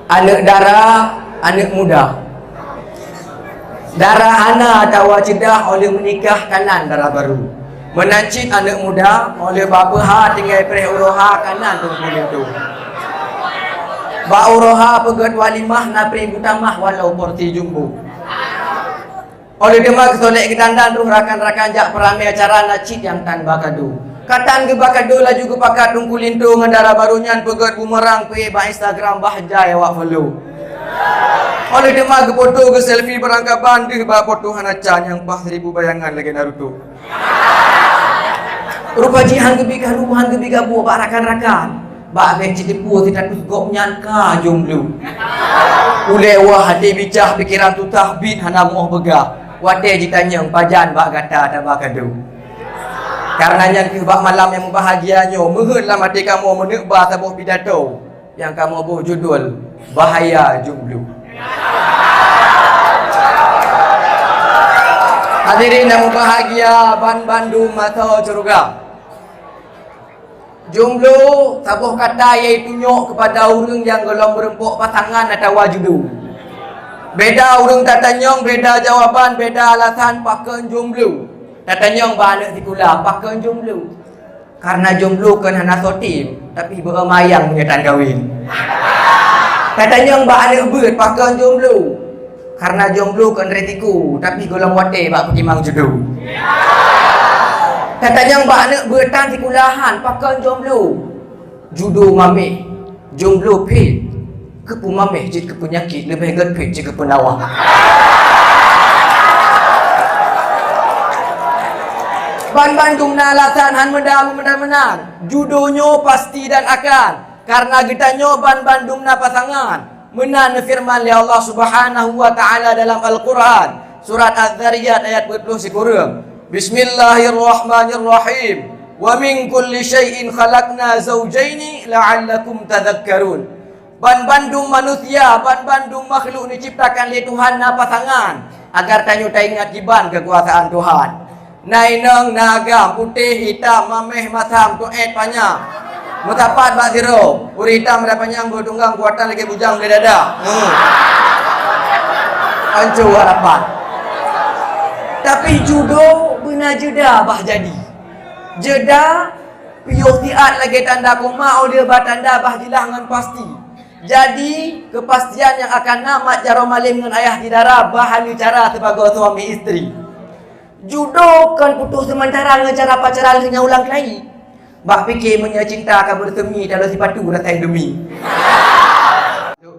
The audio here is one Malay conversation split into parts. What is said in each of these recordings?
Anak darah, anak muda. Darah anak tawa cedah oleh menikah kanan darah baru. Menancit anak muda oleh bapa ha tinggal perih uroha kanan tu boleh tu. Ba uroha pegat walimah na perih utamah walau porti jumbo. Oleh demak solek kedandan tu rakan-rakan jak peramai acara nacit yang tan bakadu. Katan ke bakadu lah juga pakat tungkulintu ngendara barunya pegat bumerang pe ba Instagram bahjai awak follow. Oleh demak ke foto ke selfie berangkapan deh ba foto hanacan yang 4000 bayangan lagi Naruto. Rupa jihan ke bika rumahan ke bika buah ba rakan-rakan. Ba bek citipu tidak tusgok nyangka jomblo. Ule wah hati bicah pikiran tu tahbid hana muah begah. Wate jitanyang pajan ba gata dan bakadu. Karenanya ke bak malam yang bahagianya mehunlah mati kamu menekbah sebuah pidato yang kamu buh judul Bahaya Jomblo. Hadirin yang bahagia ban Bandung mata curuga. Jomblo sebuah kata yang tunjuk kepada orang yang golong berempuk pasangan atau wajudu. Beda orang tak tanyong, beda jawaban, beda alasan pakai jomblo. Tatanyong ba anak sekolah pakai jomblo. Karena jomblo kan hana sotim, tapi beramayang menyatan kahwin. Tatanyong ba anak bird pakai jomblo. Karena jomblo kan retiku, tapi golong wate ba pertimang jodoh. Tatanyong ba anak bertan sekolahan pakai jomblo. Judo mameh, jomblo pet. Kepu mameh jid kepu nyakit lebih gepet jid kepu nawah. Ban Bandung na alasan han menang. Judonyo pasti dan akan. Karena getanyo ban Bandung na pasangan. Menan firman li Allah Subhanahu wa taala dalam Al-Quran. Surat Az-Zariyat ayat 20 sekurang. Bismillahirrahmanirrahim. Wa min kulli syai'in khalaqna zawjaini la'allakum tadhakkarun. Ban Bandung manusia, ban Bandung makhluk diciptakan oleh Tuhan na pasangan. Agar tanyo ta ingat kiban kekuasaan Tuhan. Nainang naga putih hitam mameh matam tuet panjang. Mutapat bak zero. Uri hitam ada panjang bertunggang kuatan lagi bujang di dada. Hancur harapan. Tapi judo benar jeda bah jadi. Jeda piuh tiat lagi tanda koma oleh bah tanda bah jilangan pasti. Jadi kepastian yang akan namat jaro malim dengan ayah di darah bahan cara sebagai suami istri. Judo kan putus sementara ngecara pacaran dengan ulang kelahi. Bak fikir punya cinta akan bersemi dalam sifat tu rasa demi.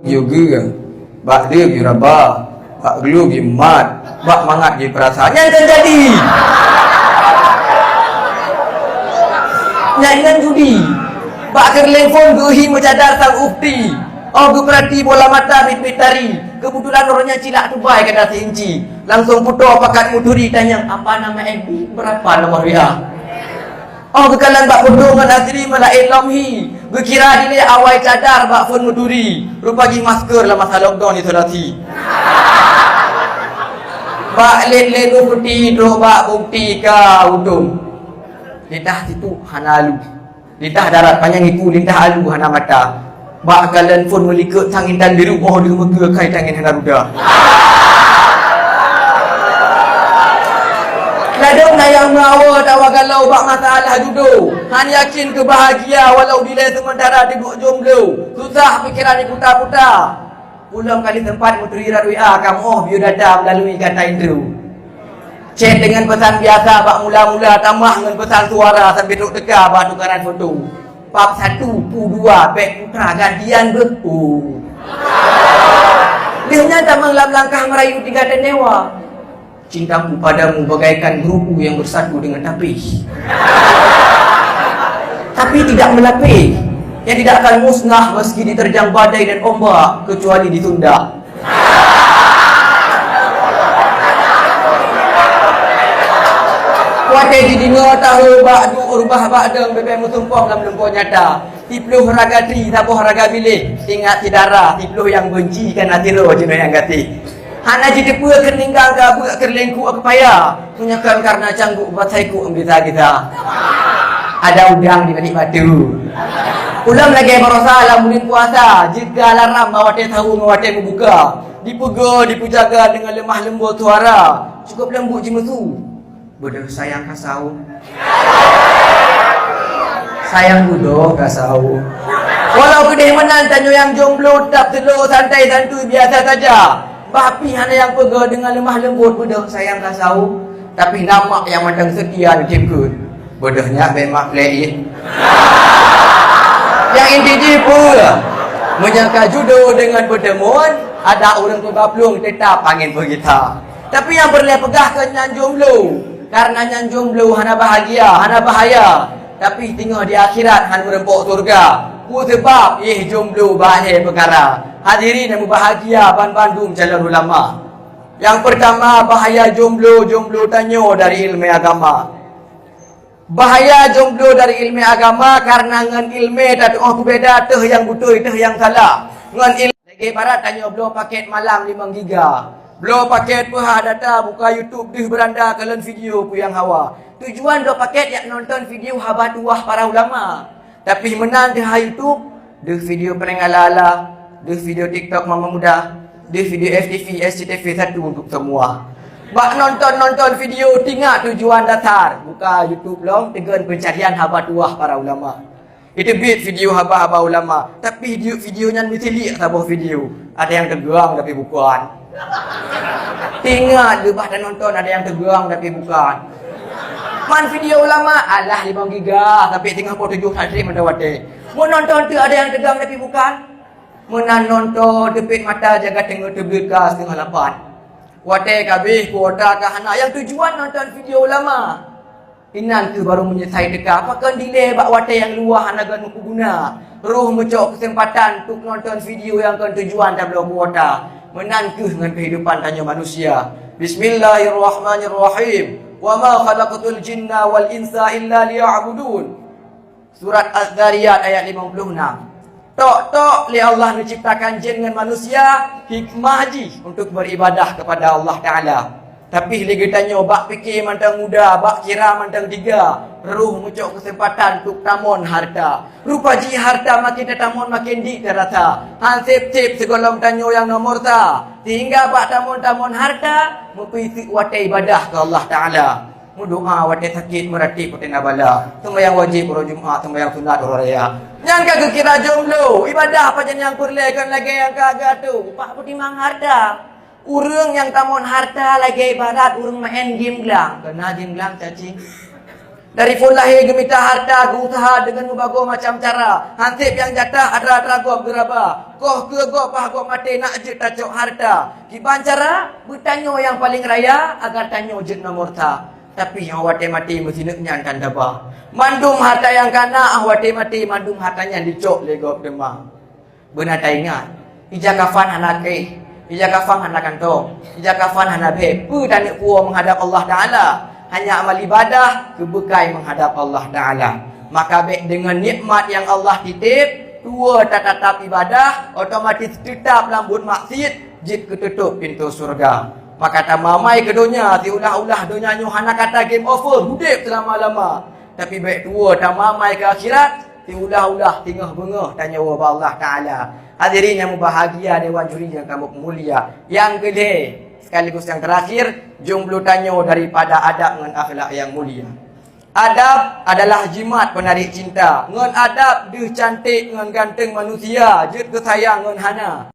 Yoga, bak dia bi rabah, bak gelu bi mat, bak mangat bi perasaan yang akan jadi. Nyanyian judi, bak telefon gehi mencadar sang ukti. Oh berarti bola mata bitari. Kebetulan orangnya cilak tu baik kena seinci. Langsung putus pakat muturi tanya apa nama FB, berapa nomor WA. Oh kekalan bak putus dengan asri malah ilhamhi. Berkira dia awal cadar bak phone muturi. Rupa gi masker lah masa lockdown isolasi. Bak let putih do bak bukti ka udung. Lidah situ hana alu. Lidah darat panjang iku lidah alu hana mata. Bak kalian pun melikut tangin dan biru oh dia mega kai tangin hana ruda. Ladong na yang mawa tawa galau bak masalah judo. Han yakin kebahagia walau dilai sementara tibuk jomblo. Susah pikiran ni putar-putar. Pulang kali tempat muturirat WA kamu oh bio dada melalui kata intro. Chat dengan pesan biasa bak mula-mula tambah dengan pesan suara sambil duduk teka bak tukaran foto. Pap 1, pu 2, pek putra gantian beku. Dia tak melangkah merayu 3 tenewa. Cintaku padamu bagaikan grupu yang bersatu dengan tapis. Tapi tidak melapis. Yang tidak akan musnah meski diterjang badai dan ombak kecuali ditunda. Kuatai didengar tahu ba'du urbah ba'dang bebek mutumpong dalam lembut nyata. Tipluh raga tri, tabuh raga bilik. Ingat si darah, tipluh yang benci kan atiro jenuh yang gati. Hana jadi pua keninggal ke buat kerlengku aku payah. Punyakan karena canggup buat saiku kita. Ada udang di balik batu. Ulam lagi berusaha lah bulan puasa. Jika alarm bawa dia tahu bawa dia membuka. Dipegang, dipujaga dengan lemah lembut suara. Cukup lembut je mesu. Bodoh sayang kasau. Sayang bodoh kasau. Walau kedih menang tanya yang jomblo tak telur santai santuy biasa saja. Bapi hana yang pegang dengan lemah lembut bodoh sayang kasau. Tapi nama yang mandang setia di timkut. Bodohnya memang pelik. Yang inti pula menyangka judo dengan pertemuan ada orang berbaplung tetap angin bergitar. Tapi yang boleh pegah ke nyan jomblo. Karena nyan jomblo hana bahagia, hana bahaya. Tapi tengok di akhirat hana merempuk surga. Ku sebab jomblo bahaya perkara. Hadirin yang bahagia Ban Bandung Jalan Ulama. Yang pertama bahaya jomblo tanya dari ilmu agama. Bahaya jomblo dari ilmu agama karena ngan ilmu tak tahu beda teh yang betul teh yang salah. Ngan ilmu lagi barat tanya blow paket malam 5 giga. Blow paket pah data buka YouTube di beranda kalian video pu yang hawa. Tujuan do paket yang nonton video habat wah para ulama. Tapi menan di YouTube di video prank ala-ala, di video TikTok mama muda, di video FTV, SCTV satu untuk semua. Bak nonton video tinggal tujuan datar. Buka YouTube long tegan pencarian habat wah para ulama. Itu bit video haba-haba ulama. Tapi videonya mesti lihat sabah video. Ada yang tegang tapi bukan. Tinggal lebah dan nonton ada yang tegang tapi bukan. Man video ulama alah 5 giga tapi tinggal 7 hadri mendawate. Mau nonton tu ada yang tegang tapi bukan. Menan nonton tepit mata jaga tengok terbelaka setengah 8. Wate kabeh kuota kahana yang tujuan nonton video ulama. Inan tu baru menyesai deka. Apakah delay bak wate yang luah hanagan guna. Roh mencok kesempatan untuk nonton video yang kan tujuan dah belum kuota. Menangkuh dengan kehidupan tanya manusia. Bismillahirrahmanirrahim. Wa ma khalaqatul jinna wal insa illa liya'budun. Surat Az-Zariyat ayat 56. Tok li Allah menciptakan jin dengan manusia hikmah haji untuk beribadah kepada Allah Ta'ala. Tapi lagi tanya bak fikir mantang muda, bak kira mantang tiga. Ruh muncul kesempatan untuk tamun harta. Rupa ji harta makin tamun makin di terasa. Hansip-sip segolong tanya yang nomor ta. Sehingga bak tamun harta mempisi watai ibadah ke Allah Ta'ala. Doa watai sakit merati putina bala. Sembahyang wajib pada Jumaat, sembahyang sunat orang raya. Yang kagak kira jomblo, ibadah apa yang perlekan lagi yang kagak tu. Pak putimang harta. Urang yang tamun harta lagi ibarat urang main game gelang. Kena game gelang cacing. Dari pun lahir gemita harta, berusaha dengan berbagai macam cara. Hansip yang jatah ada gua beraba. Koh ke gua pah gua mati nak je tacok harta. Kiban cara bertanya yang paling raya agar tanya je nomor ta. Tapi yang awak mati mesti nak nyantan daba. Mandum harta yang kana awak mati mandum hartanya dicok legop demang. Benar tak ingat. Ija kafan anak Ija kafan anak kantong. Ija kafan anak beb. Dan puas menghadap Allah Ta'ala. Hanya amal ibadah kebekai menghadap Allah Ta'ala. Maka baik dengan nikmat yang Allah titip, tua tak tetap ibadah, otomatis tetap lambut maksiat, jid ketutup pintu surga. Maka tak mamai ke dunia, diulah-ulah dunia nyuhana kata game over, hudip selama-lama. Tapi baik tua tak mamai ke akhirat, diulah-ulah tingah bengah tanya wabah Allah Ta'ala. Hadirin yang bahagia, Dewan Juri yang kamu mulia. Yang kedua, sekaligus yang terakhir, jomblo tanya daripada adab dengan akhlak yang mulia. Adab adalah jimat penarik cinta. Ngan adab dia cantik, ngan ganteng manusia. Jut kesayang ngan hana.